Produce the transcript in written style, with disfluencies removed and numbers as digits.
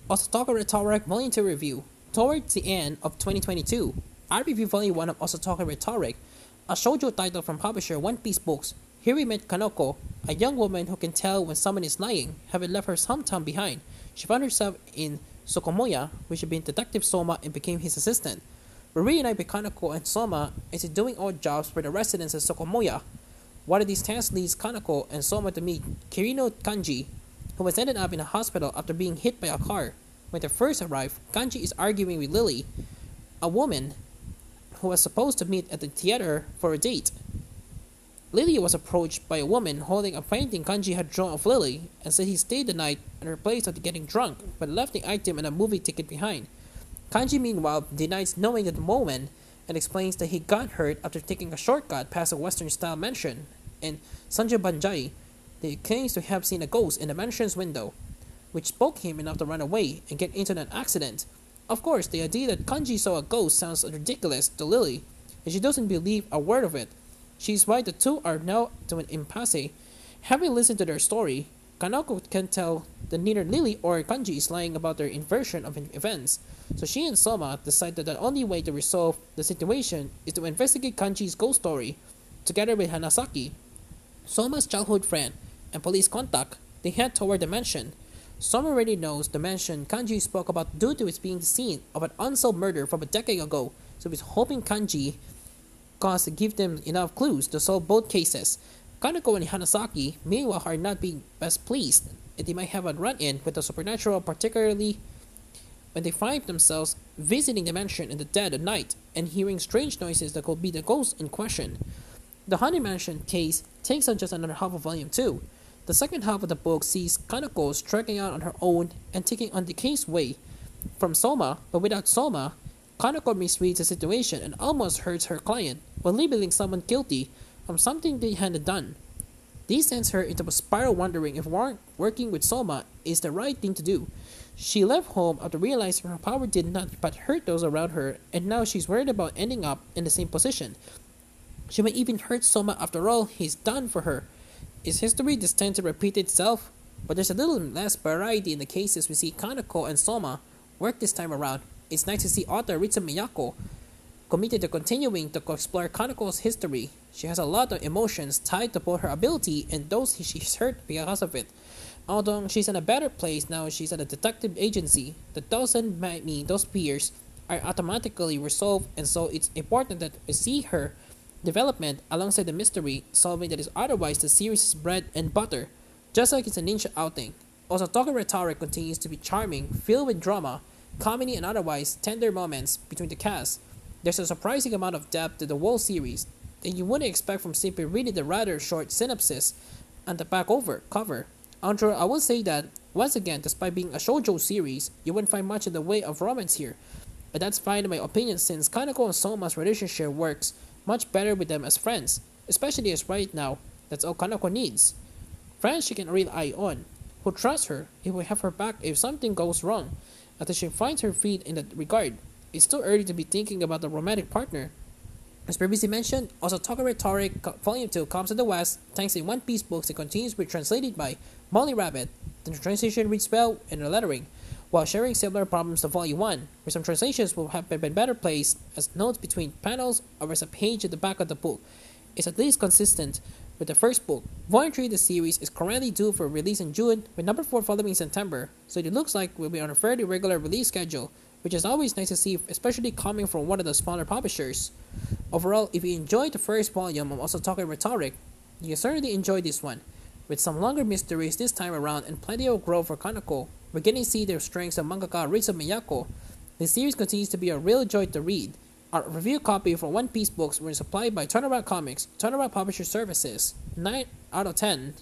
Usotoki Rhetoric Volume 2 Review. Towards the end of 2022, I reviewed Volume 1 of Usotoki Rhetoric, a shoujo title from publisher One Piece Books. Here we met Kanoko, a young woman who can tell when someone is lying, having left her hometown behind. She found herself in Sokomoya, which had been Detective Soma and became his assistant. We reunite with Kanoko and Soma as he's doing odd jobs for the residents of Sokomoya. One of these tasks leads Kanoko and Soma to meet Kirino Kanji, who has ended up in a hospital after being hit by a car. When they first arrive, Kanji is arguing with Lily, a woman who was supposed to meet at the theater for a date. Lily was approached by a woman holding a painting Kanji had drawn of Lily and said he stayed the night at her place after getting drunk but left the item and a movie ticket behind. Kanji meanwhile denies knowing the woman and explains that he got hurt after taking a shortcut past a western-style mansion, and Sanjo Banjai that claims to have seen a ghost in the mansion's window, which spoke him enough to run away and get into an accident. Of course, the idea that Kanji saw a ghost sounds ridiculous to Lily, and she doesn't believe a word of it. She's why the two are now to an impasse. Having listened to their story, Kanoko can tell that neither Lily or Kanji is lying about their inversion of events, so she and Soma decide that the only way to resolve the situation is to investigate Kanji's ghost story. Together with Hanasaki, Soma's childhood friend, and police contact, they head toward the mansion. Soma already knows the mansion Kanji spoke about due to its being the scene of an unsolved murder from a decade ago, so he's hoping Kanji cause to give them enough clues to solve both cases. Kaneko and Hanasaki, meanwhile, are not being best pleased, and they might have a run-in with the supernatural, particularly when they find themselves visiting the mansion in the dead of night and hearing strange noises that could be the ghost in question. The Haunted Mansion case takes on just another half of Volume 2. The second half of the book sees Kaneko striking out on her own and taking on the case way from Soma, but without Soma, Kaneko misreads the situation and almost hurts her client while labeling someone guilty from something they hadn't done. This sends her into a spiral wondering if working with Soma is the right thing to do. She left home after realizing her power did not but hurt those around her, and now she's worried about ending up in the same position. She might even hurt Soma after all he's done for her. Is history destined to repeat itself? But there's a little less variety in the cases we see Kaneko and Soma work this time around. It's nice to see author Ritsu Miyako committed to continuing to explore Kaneko's history. She has a lot of emotions tied to both her ability and those she's hurt because of it. Although she's in a better place now she's at a detective agency, that doesn't mean those fears are automatically resolved, and so it's important that we see her development alongside the mystery solving that is otherwise the series' bread and butter, just like it's a ninja outing. Also, Usotoki Rhetoric continues to be charming, filled with drama, comedy, and otherwise tender moments between the cast. There's a surprising amount of depth to the whole series that you wouldn't expect from simply reading the rather short synopsis and the back cover. Andrew, I will say that, once again, despite being a shoujo series, you wouldn't find much in the way of romance here. But that's fine in my opinion since Kaneko and Soma's relationship works much better with them as friends, especially as right now, that's all Kaneko needs. Friends she can rely on, who trust her, who will have her back if something goes wrong, until she finds her feet in that regard. It's too early to be thinking about a romantic partner. As previously mentioned, Usotoki Rhetoric Volume 2 comes to the West thanks to One Piece books and continues to be translated by Molly Rabbit. The translation reads well in the lettering, while sharing similar problems to Volume 1, where some translations will have been better placed as notes between panels or as a page at the back of the book. It's at least consistent with the first book. Volume 3 of the series is currently due for release in June, with number 4 following in September, so it looks like we'll be on a fairly regular release schedule, which is always nice to see, especially coming from one of the smaller publishers. Overall, if you enjoyed the first volume of Usotoki Rhetoric, you can certainly enjoy this one. With some longer mysteries this time around and plenty of growth for Kaneko, we're getting to see the strengths of mangaka Ritsu Miyako. The series continues to be a real joy to read. Our review copy for One Piece books were supplied by Turnaround Comics, Turnaround Publisher Services. 9 out of 10.